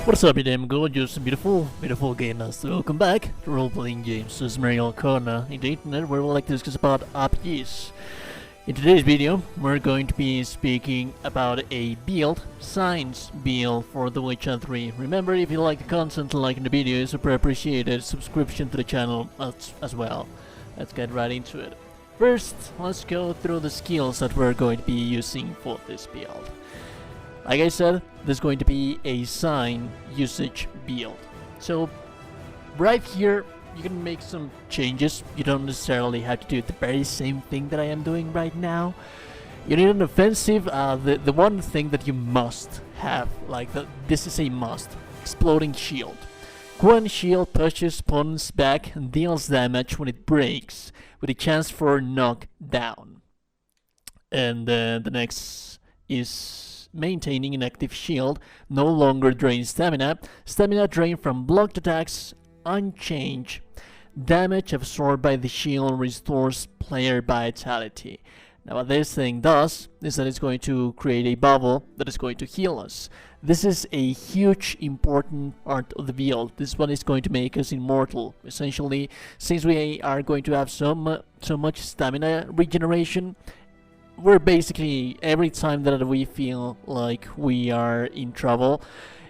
What's up, you damn gorgeous and beautiful gamers? Welcome back to Role-Playing Games. This is Mariel Corner in the internet where we like to discuss about RPGs. In today's video, we're going to be speaking about a build, science build for The Witcher 3. Remember, if you like the content, liking the video is super appreciated. Subscription to the channel as well. Let's get right into it. First, let's go through the skills that we're going to be using for this build. Like I said, this is going to be a sign usage build. So, right here, you can make some changes. You don't necessarily have to do the very same thing that I am doing right now. You need an offensive, the one thing that you must have, this is a must, exploding shield. One shield pushes opponents back and deals damage when it breaks, with a chance for knockdown. And the next is maintaining an active shield, no longer drains stamina. Stamina drained from blocked attacks unchanged. Damage absorbed by the shield restores player vitality. Now what this thing does is that it's going to create a bubble that is going to heal us. This is a huge important part of the build. This one is going to make us immortal. Essentially, since we are going to have so much stamina regeneration, we're basically, every time that we feel like we are in trouble,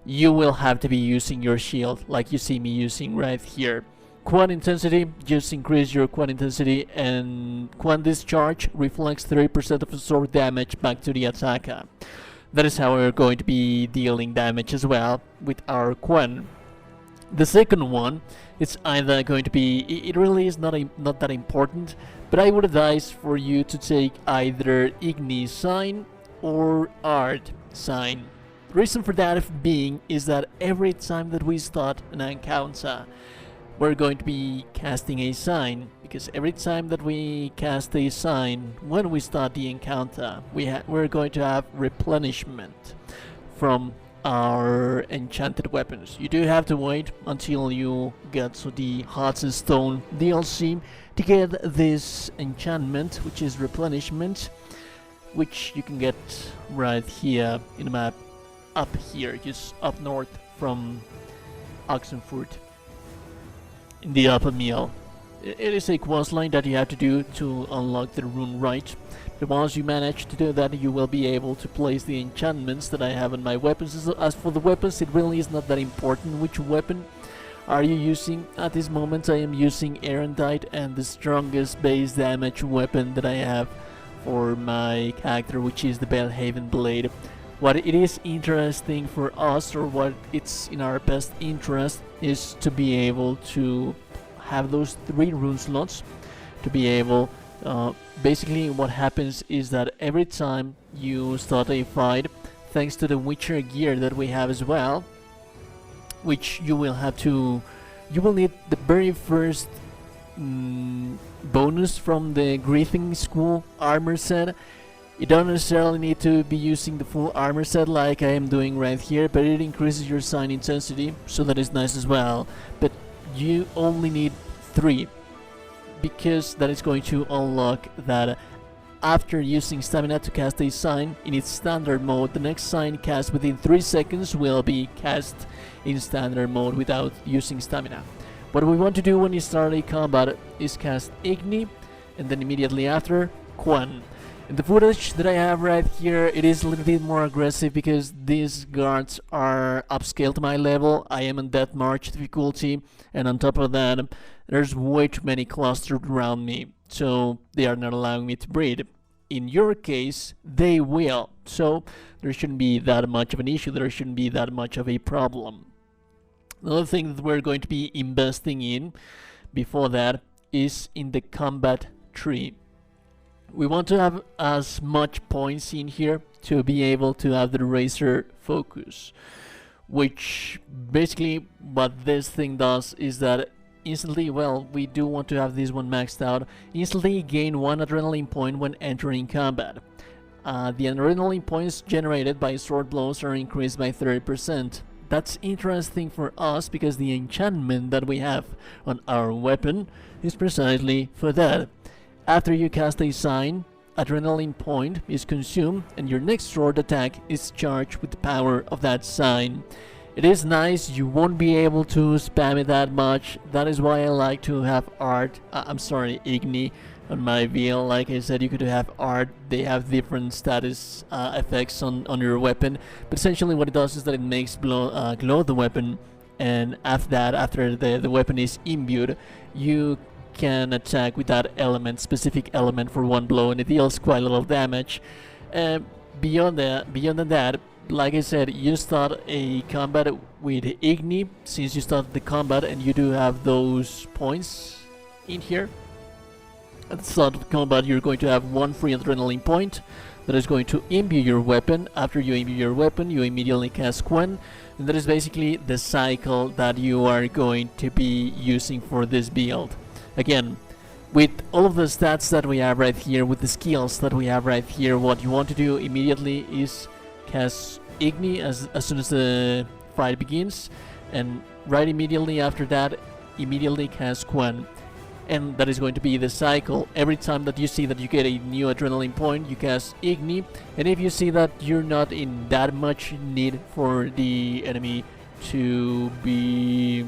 you will have to be using your shield, like you see me using right here. Quant intensity, just increase your quant intensity, and quant discharge reflects 30% of absorbed damage back to the attacker. That is how we're going to be dealing damage as well with our quant. The second one, it's either going to be, it really is not that important, but I would advise for you to take either Igni sign or Art sign. The reason for that being is that every time that we start an encounter, we're going to be casting a sign, because every time that we cast a sign when we start the encounter, we're going to have replenishment from our enchanted weapons. You do have to wait until you get to the Hearts and Stone DLC to get this enchantment, which is replenishment, which you can get right here in the map, up here, just up north from Oxenfurt, in the upper meal. It is a quest line that you have to do to unlock the rune right. But once you manage to do that, you will be able to place the enchantments that I have on my weapons. As for the weapons, it really is not that important which weapon are you using. At this moment I am using Erendite, and the strongest base damage weapon that I have for my character, which is the Belhaven Blade. What it is interesting for us, or what it's in our best interest, is to be able to have those 3 rune slots, to be able, basically what happens is that every time you start a fight, thanks to the Witcher gear that we have as well, which you will need the very first bonus from the Griefing School armor set. You don't necessarily need to be using the full armor set like I am doing right here, but it increases your sign intensity, so that is nice as well. But you only need 3, because that is going to unlock that after using stamina to cast a sign in its standard mode, the next sign cast within 3 seconds will be cast in standard mode without using stamina. What we want to do when you start a combat is cast Igni, and then immediately after, Quan. In the footage that I have right here, it is a little bit more aggressive because these guards are upscaled to my level. I am on Death March difficulty, and on top of that, there's way too many clustered around me, so they are not allowing me to breathe. In your case, they will, so there shouldn't be that much of an issue, there shouldn't be that much of a problem. Another thing that we're going to be investing in before that is in the combat tree. We want to have as much points in here to be able to have the Razor focus, which basically what this thing does is that instantly, well, we do want to have this one maxed out, instantly gain 1 adrenaline point when entering combat. The adrenaline points generated by sword blows are increased by 30%. That's interesting for us because the enchantment that we have on our weapon is precisely for that. After you cast a sign, adrenaline point is consumed and your next sword attack is charged with the power of that sign. It is nice, you won't be able to spam it that much. That is why I like to have Igni on my VL. Like I said, you could have art, they have different status effects on your weapon, but essentially what it does is that it makes glow the weapon, and after that, after the weapon is imbued, you can attack with that specific element for one blow, and it deals quite a lot of damage. Beyond that, like I said, you start a combat with Igni. Since you start the combat and you do have those points in here, at the start of the combat you're going to have one free adrenaline point that is going to imbue your weapon. After you imbue your weapon, you immediately cast Quen, and that is basically the cycle that you are going to be using for this build. Again, with all of the stats that we have right here, with the skills that we have right here, what you want to do immediately is cast Igni as soon as the fight begins, and right immediately after that, immediately cast Quen. And that is going to be the cycle. Every time that you see that you get a new adrenaline point, you cast Igni, and if you see that you're not in that much need for the enemy to be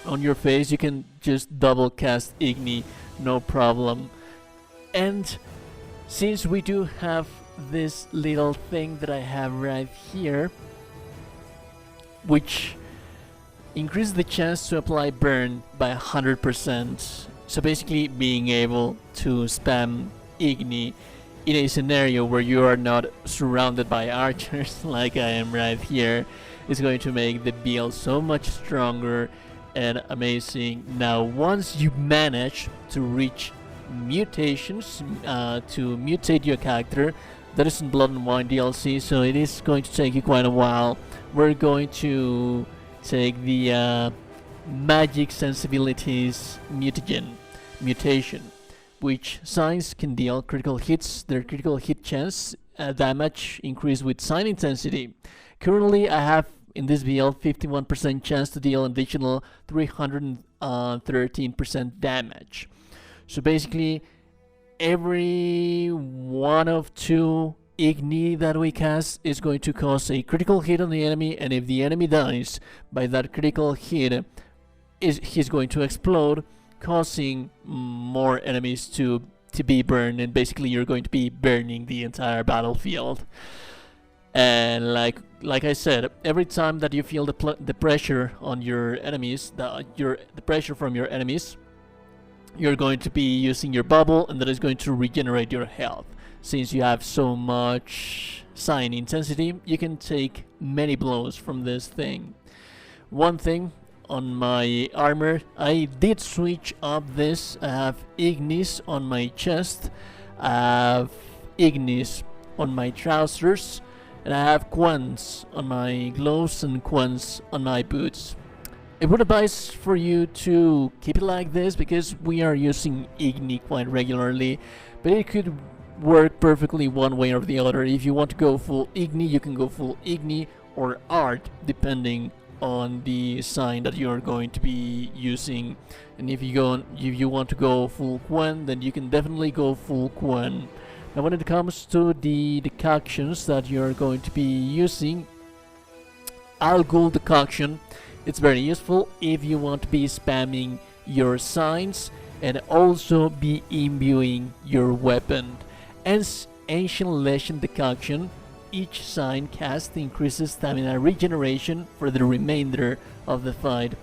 on your face, you can just double cast Igni, no problem. And since we do have this little thing that I have right here, which increases the chance to apply burn by 100%. So basically being able to spam Igni in a scenario where you are not surrounded by archers like I am right here is going to make the build so much stronger and amazing. Now once you manage to reach mutations, to mutate your character, that is in Blood and Wine DLC, so it is going to take you quite a while. We're going to take the magic sensibilities mutation, which signs can deal critical hits. Their critical hit chance damage increase with sign intensity. Currently I have in this build 51% chance to deal additional 313% damage. So basically every one of two Igni that we cast is going to cause a critical hit on the enemy, and if the enemy dies by that critical hit, he's going to explode, causing more enemies to be burned, and basically you're going to be burning the entire battlefield. And like I said, every time that you feel the pressure on your enemies, the pressure from your enemies, you're going to be using your bubble, and that is going to regenerate your health. Since you have so much sign intensity, you can take many blows from this thing. One thing on my armor, I did switch up this. I have Ignis on my chest, I have Ignis on my trousers, and I have Quens on my gloves and Quens on my boots. It would advise for you to keep it like this because we are using Igni quite regularly, but it could work perfectly one way or the other. If you want to go full Igni, you can go full Igni or art, depending on the sign that you're going to be using. And if you want to go full Quen, then you can definitely go full Quen. Now when it comes to the decoctions that you're going to be using, Al Ghul decoction, it's very useful if you want to be spamming your signs and also be imbuing your weapon. As Ancient Legend decoction, each sign cast increases stamina regeneration for the remainder of the fight.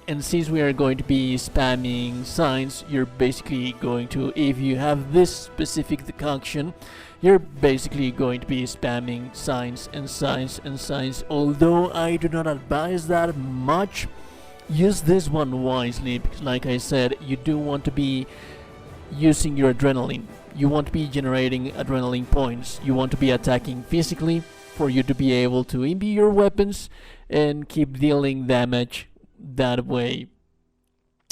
And since we are going to be spamming signs, you're basically going to, if you have this specific decoction, you're basically going to be spamming signs and signs and signs. Although I do not advise that much, use this one wisely, because like I said, you do want to be using your adrenaline. You want to be generating adrenaline points. You want to be attacking physically for you to be able to imbue your weapons and keep dealing damage that way.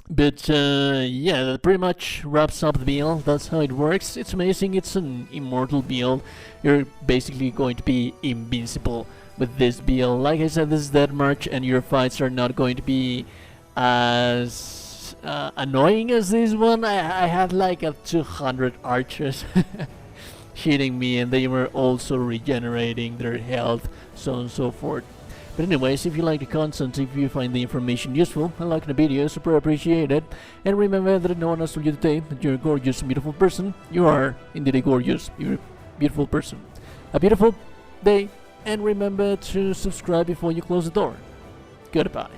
But yeah, that pretty much wraps up the build. That's how it works. It's amazing. It's an Immortal build. You're basically going to be invincible with this build. Like I said, this is Dead March, and your fights are not going to be as annoying as this one. I had like 200 archers hitting me, and they were also regenerating their health, so on and so forth. But anyways, if you like the content, if you find the information useful and like the video, super appreciate it. And remember that no one else told you today that you're a gorgeous and beautiful person. You are indeed a gorgeous, beautiful person. A beautiful day, and remember to subscribe before you close the door. Goodbye.